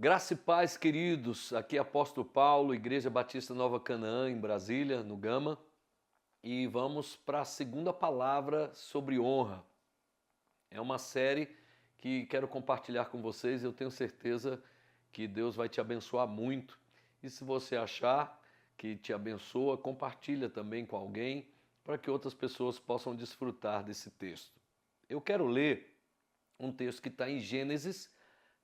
Graça e paz, queridos. Aqui é Apóstolo Paulo, Igreja Batista Nova Canaã, em Brasília, no Gama. E vamos para a segunda palavra sobre honra. É uma série que quero compartilhar com vocês. Eu tenho certeza que Deus vai te abençoar muito. E se você achar que te abençoa, compartilha também com alguém para que outras pessoas possam desfrutar desse texto. Eu quero ler um texto que está em Gênesis,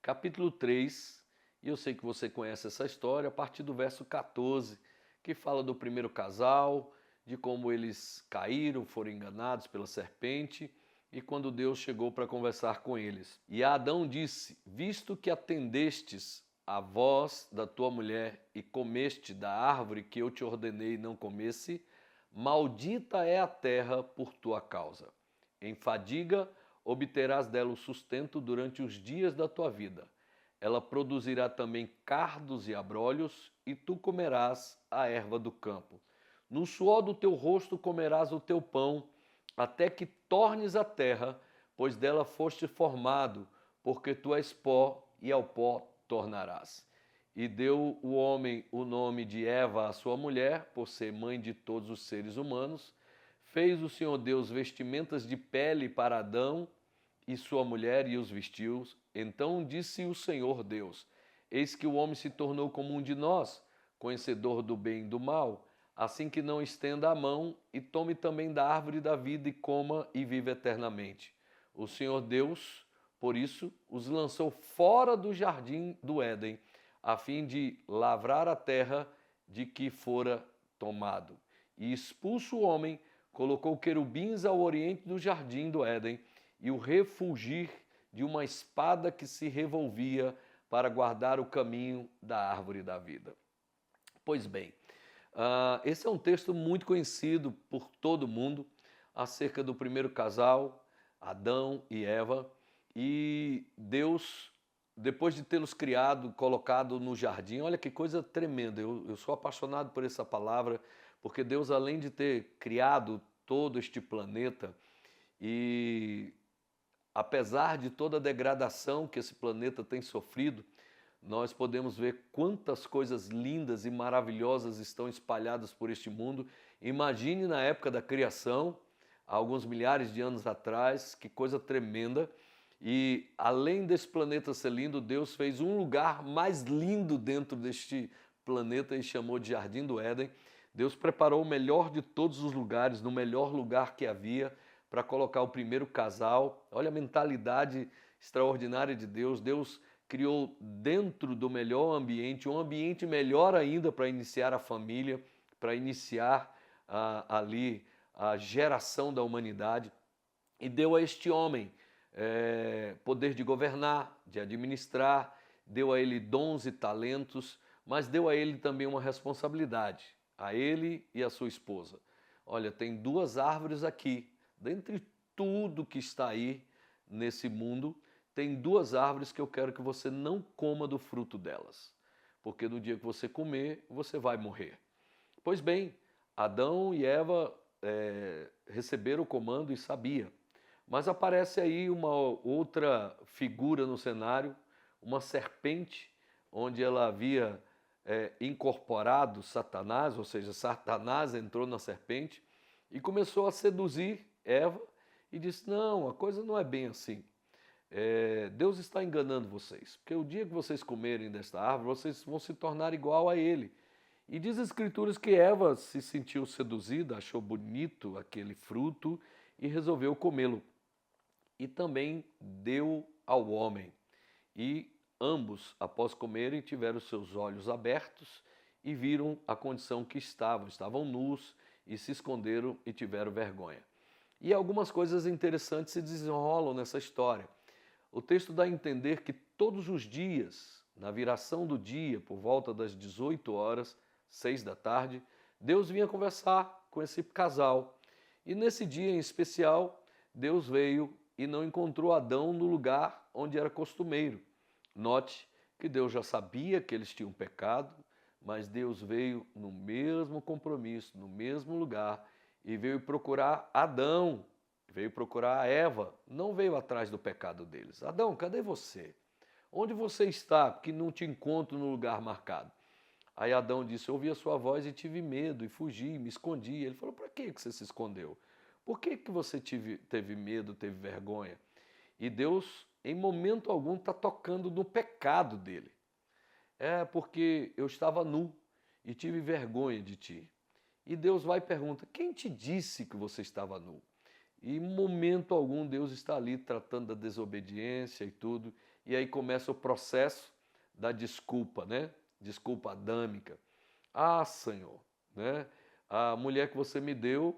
capítulo 3, e eu sei que você conhece essa história a partir do verso 14, que fala do primeiro casal, de como eles caíram, foram enganados pela serpente, e quando Deus chegou para conversar com eles. E Adão disse: Visto que atendestes à voz da tua mulher e comeste da árvore que eu te ordenei não comesse, maldita é a terra por tua causa. Em fadiga obterás dela o sustento durante os dias da tua vida. Ela produzirá também cardos e abrolhos, e tu comerás a erva do campo. No suor do teu rosto comerás o teu pão, até que tornes a terra, pois dela foste formado, porque tu és pó, e ao pó tornarás. E deu o homem o nome de Eva à sua mulher, por ser mãe de todos os seres humanos. Fez o Senhor Deus vestimentas de pele para Adão e sua mulher e os vestiu. Então disse o Senhor Deus: Eis que o homem se tornou como um de nós, conhecedor do bem e do mal, assim que não estenda a mão e tome também da árvore da vida e coma e viva eternamente. O Senhor Deus, por isso, os lançou fora do jardim do Éden, a fim de lavrar a terra de que fora tomado. E expulso o homem, colocou querubins ao oriente do jardim do Éden, e o refulgir de uma espada que se revolvia para guardar o caminho da árvore da vida. Pois bem, esse é um texto muito conhecido por todo mundo acerca do primeiro casal, Adão e Eva, e Deus, depois de tê-los criado, colocado no jardim, olha que coisa tremenda, eu sou apaixonado por essa palavra, porque Deus, além de ter criado todo este planeta, e apesar de toda a degradação que esse planeta tem sofrido, nós podemos ver quantas coisas lindas e maravilhosas estão espalhadas por este mundo. Imagine na época da criação, há alguns milhares de anos atrás, que coisa tremenda. E além desse planeta ser lindo, Deus fez um lugar mais lindo dentro deste planeta e chamou de Jardim do Éden. Deus preparou o melhor de todos os lugares, no melhor lugar que havia, para colocar o primeiro casal. Olha a mentalidade extraordinária de Deus. Deus criou dentro do melhor ambiente, um ambiente melhor ainda para iniciar a família, para iniciar ali a geração da humanidade. E deu a este homem poder de governar, de administrar, deu a ele dons e talentos, mas deu a ele também uma responsabilidade, a ele e a sua esposa. Olha, tem duas árvores aqui, dentre tudo que está aí nesse mundo, tem duas árvores que eu quero que você não coma do fruto delas, porque no dia que você comer, você vai morrer. Pois bem, Adão e Eva receberam o comando e sabia. Mas aparece aí uma outra figura no cenário, uma serpente, onde ela havia incorporado Satanás, ou seja, Satanás entrou na serpente e começou a seduzir Eva e disse: não, a coisa não é bem assim. Deus está enganando vocês, porque o dia que vocês comerem desta árvore, vocês vão se tornar igual a ele. E diz as Escrituras que Eva se sentiu seduzida, achou bonito aquele fruto e resolveu comê-lo. E também deu ao homem. E ambos, após comerem, tiveram seus olhos abertos e viram a condição que estavam nus e se esconderam e tiveram vergonha. E algumas coisas interessantes se desenrolam nessa história. O texto dá a entender que todos os dias, na viração do dia, por volta das 18 horas, 6 da tarde, Deus vinha conversar com esse casal. E nesse dia em especial, Deus veio e não encontrou Adão no lugar onde era costumeiro. Note que Deus já sabia que eles tinham pecado, mas Deus veio no mesmo compromisso, no mesmo lugar, e veio procurar Adão, veio procurar a Eva, não veio atrás do pecado deles. Adão, cadê você? onde você está? Porque não te encontro no lugar marcado. Aí Adão disse, eu ouvi a sua voz e tive medo e fugi, me escondi. Ele falou, para que você se escondeu? Por que você teve medo, teve vergonha? E Deus, em momento algum, está tocando no pecado dele. É porque eu estava nu e tive vergonha de ti. E Deus vai e pergunta, quem te disse que você estava nu? E em momento algum Deus está ali tratando da desobediência e tudo. E aí começa o processo da desculpa, né? Desculpa adâmica. Ah, Senhor, né? A mulher que você me deu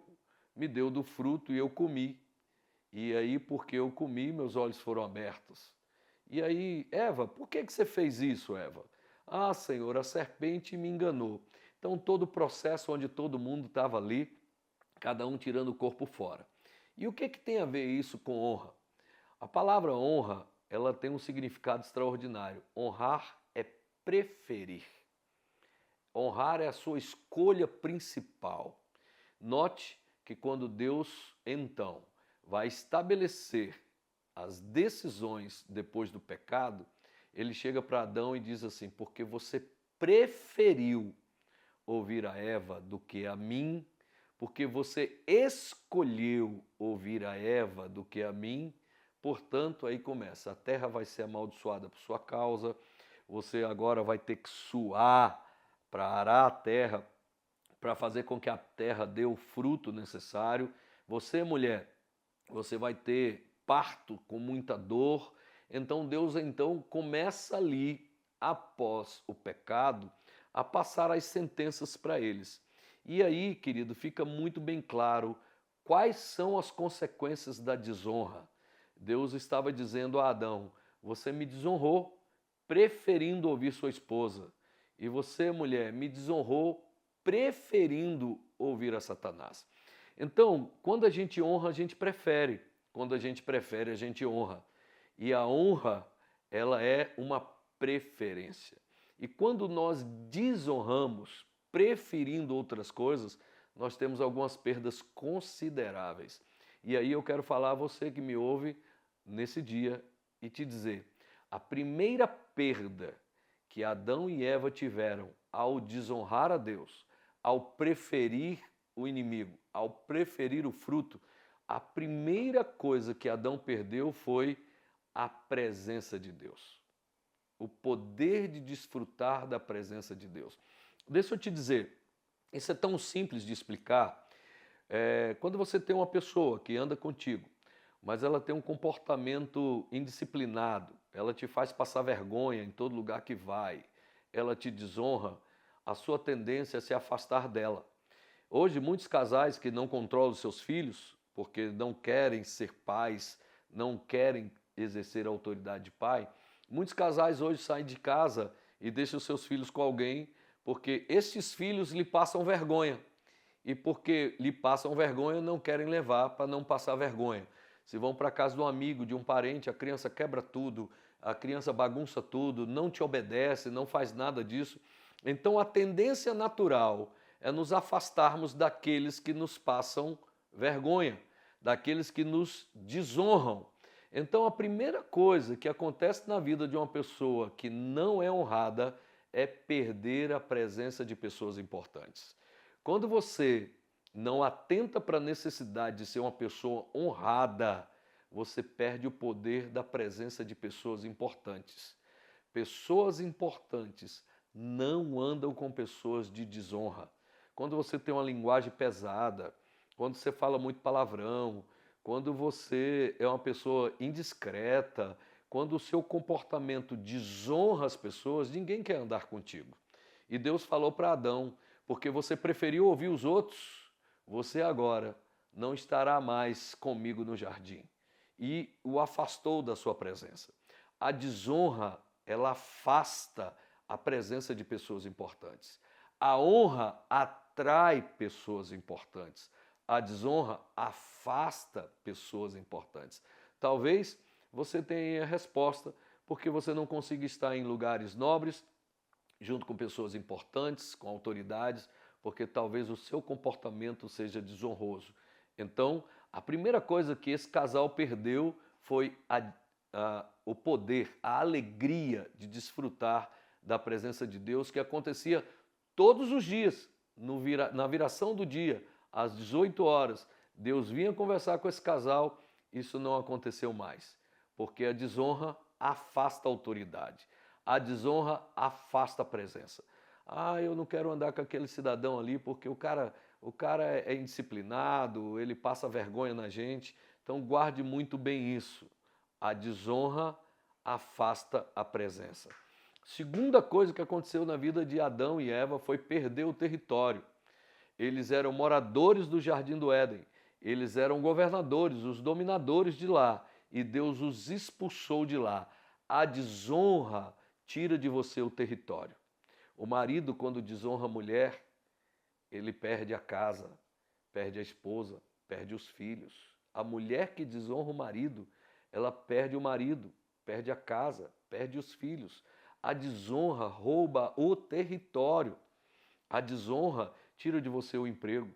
do fruto e eu comi. E aí, porque eu comi, meus olhos foram abertos. E aí, Eva, por que você fez isso, Eva? Ah, Senhor, a serpente me enganou. Então, todo o processo onde todo mundo estava ali, cada um tirando o corpo fora. E o que tem a ver isso com honra? A palavra honra, ela tem um significado extraordinário. Honrar é preferir. Honrar é a sua escolha principal. Note que quando Deus, então, vai estabelecer as decisões depois do pecado, ele chega para Adão e diz assim, porque você preferiu ouvir a Eva do que a mim, porque você escolheu ouvir a Eva do que a mim, portanto, aí começa, a terra vai ser amaldiçoada por sua causa, você agora vai ter que suar para arar a terra, para fazer com que a terra dê o fruto necessário. Você, mulher, você vai ter parto com muita dor. Então Deus começa ali, após o pecado, a passar as sentenças para eles. E aí, querido, fica muito bem claro quais são as consequências da desonra. Deus estava dizendo a Adão, você me desonrou, preferindo ouvir sua esposa. E você, mulher, me desonrou, preferindo ouvir a Satanás. Então, quando a gente honra, a gente prefere. Quando a gente prefere, a gente honra. E a honra, ela é uma preferência. E quando nós desonramos, preferindo outras coisas, nós temos algumas perdas consideráveis. E aí eu quero falar a você que me ouve nesse dia e te dizer, a primeira perda que Adão e Eva tiveram ao desonrar a Deus, ao preferir o inimigo, ao preferir o fruto, a primeira coisa que Adão perdeu foi a presença de Deus. O poder de desfrutar da presença de Deus. Deixa eu te dizer, isso é tão simples de explicar. Quando você tem uma pessoa que anda contigo, mas ela tem um comportamento indisciplinado, ela te faz passar vergonha em todo lugar que vai, ela te desonra, a sua tendência é se afastar dela. Hoje, muitos casais que não controlam seus filhos, porque não querem ser pais, não querem exercer a autoridade de pai, muitos casais hoje saem de casa e deixam seus filhos com alguém, porque estes filhos lhe passam vergonha. E porque lhe passam vergonha, não querem levar para não passar vergonha. Se vão para a casa de um amigo, de um parente, a criança quebra tudo, a criança bagunça tudo, não te obedece, não faz nada disso. Então a tendência natural é nos afastarmos daqueles que nos passam vergonha, daqueles que nos desonram. Então a primeira coisa que acontece na vida de uma pessoa que não é honrada é perder a presença de pessoas importantes. Quando você não atenta para a necessidade de ser uma pessoa honrada, você perde o poder da presença de pessoas importantes. Pessoas importantes não andam com pessoas de desonra. Quando você tem uma linguagem pesada, quando você fala muito palavrão, quando você é uma pessoa indiscreta, quando o seu comportamento desonra as pessoas, ninguém quer andar contigo. E Deus falou para Adão, porque você preferiu ouvir os outros, você agora não estará mais comigo no jardim. E o afastou da sua presença. A desonra, ela afasta a presença de pessoas importantes. A honra atrai pessoas importantes. A desonra afasta pessoas importantes. Talvez você tenha a resposta porque você não consiga estar em lugares nobres, junto com pessoas importantes, com autoridades, porque talvez o seu comportamento seja desonroso. Então, a primeira coisa que esse casal perdeu foi o poder, a alegria de desfrutar da presença de Deus, que acontecia todos os dias, na viração do dia, às 18 horas. Deus vinha conversar com esse casal, isso não aconteceu mais, porque a desonra afasta a autoridade, a desonra afasta a presença. Ah, eu não quero andar com aquele cidadão ali porque o cara é indisciplinado, ele passa vergonha na gente. Então guarde muito bem isso. A desonra afasta a presença. Segunda coisa que aconteceu na vida de Adão e Eva foi perder o território. Eles eram moradores do Jardim do Éden. Eles eram governadores, os dominadores de lá. E Deus os expulsou de lá. A desonra tira de você o território. O marido, quando desonra a mulher, ele perde a casa, perde a esposa, perde os filhos. A mulher que desonra o marido, ela perde o marido, perde a casa, perde os filhos. A desonra rouba o território. A desonra tira de você o emprego.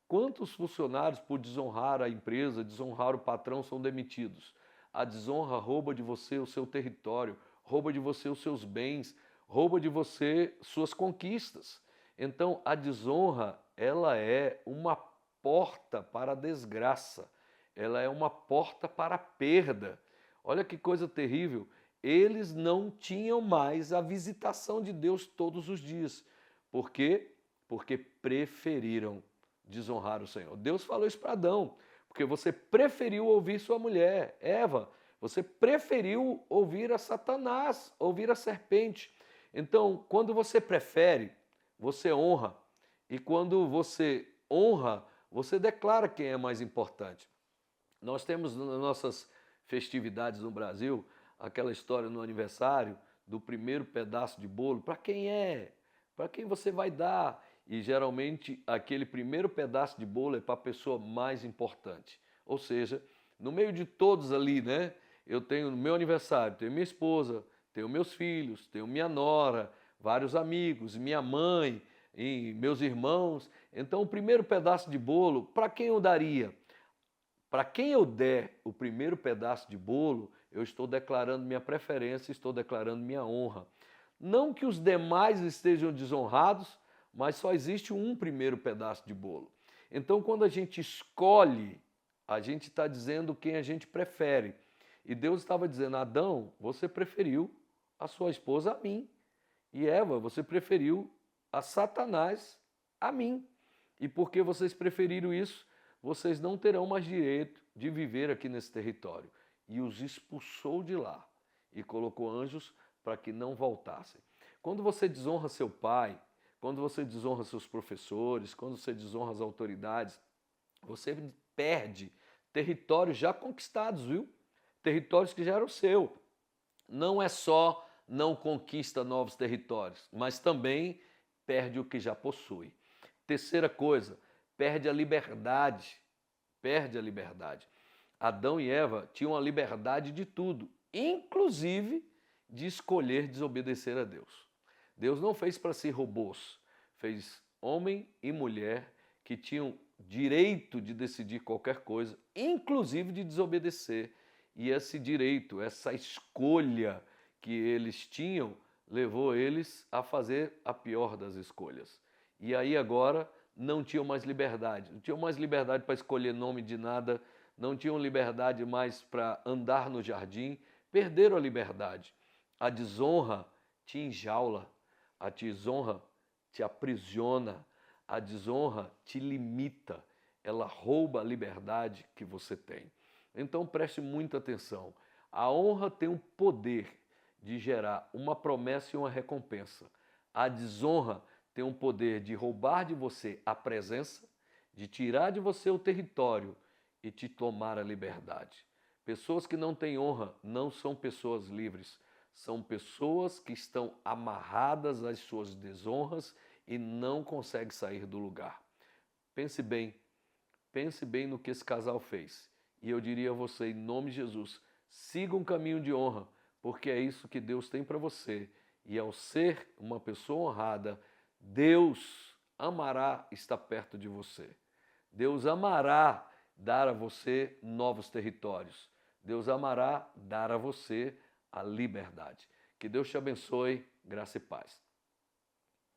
Quantos funcionários, por desonrar a empresa, desonrar o patrão, são demitidos? A desonra rouba de você o seu território, rouba de você os seus bens, rouba de você suas conquistas. Então, a desonra, ela é uma porta para a desgraça, ela é uma porta para a perda. Olha que coisa terrível. Eles não tinham mais a visitação de Deus todos os dias. Por quê? Porque preferiram desonrar o Senhor. Deus falou isso para Adão, porque você preferiu ouvir sua mulher, Eva, você preferiu ouvir a Satanás, ouvir a serpente. Então, quando você prefere, você honra. E quando você honra, você declara quem é mais importante. Nós temos nas nossas festividades no Brasil aquela história no aniversário do primeiro pedaço de bolo. Para quem é? Para quem você vai dar? E geralmente aquele primeiro pedaço de bolo é para a pessoa mais importante. Ou seja, no meio de todos ali, né? Eu tenho no meu aniversário, tenho minha esposa, tenho meus filhos, tenho minha nora, vários amigos, minha mãe e meus irmãos. Então o primeiro pedaço de bolo, para quem eu daria? Para quem eu der o primeiro pedaço de bolo, eu estou declarando minha preferência, estou declarando minha honra. Não que os demais estejam desonrados, mas só existe um primeiro pedaço de bolo. Então, quando a gente escolhe, a gente está dizendo quem a gente prefere. E Deus estava dizendo, Adão, você preferiu a sua esposa a mim. E Eva, você preferiu a Satanás a mim. E porque vocês preferiram isso, vocês não terão mais direito de viver aqui nesse território. E os expulsou de lá e colocou anjos para que não voltassem. Quando você desonra seu pai, quando você desonra seus professores, quando você desonra as autoridades, você perde territórios já conquistados, viu? Territórios que já eram seu. Não é só não conquista novos territórios, mas também perde o que já possui. Terceira coisa, perde a liberdade. Perde a liberdade. Adão e Eva tinham a liberdade de tudo, inclusive de escolher desobedecer a Deus. Deus não fez para si robôs, fez homem e mulher que tinham direito de decidir qualquer coisa, inclusive de desobedecer. E esse direito, essa escolha que eles tinham, levou eles a fazer a pior das escolhas. E aí agora não tinham mais liberdade, não tinham mais liberdade para escolher nome de nada, não tinham liberdade mais para andar no jardim, perderam a liberdade. A desonra te enjaula, a desonra te aprisiona, a desonra te limita, ela rouba a liberdade que você tem. Então preste muita atenção. A honra tem o poder de gerar uma promessa e uma recompensa. A desonra tem o poder de roubar de você a presença, de tirar de você o território e te tomar a liberdade. Pessoas que não têm honra não são pessoas livres, são pessoas que estão amarradas às suas desonras e não conseguem sair do lugar. Pense bem no que esse casal fez. E eu diria a você, em nome de Jesus, siga um caminho de honra, porque é isso que Deus tem para você. E ao ser uma pessoa honrada, Deus amará estar perto de você. Deus amará dar a você novos territórios. Deus amará dar a você a liberdade. Que Deus te abençoe, graça e paz.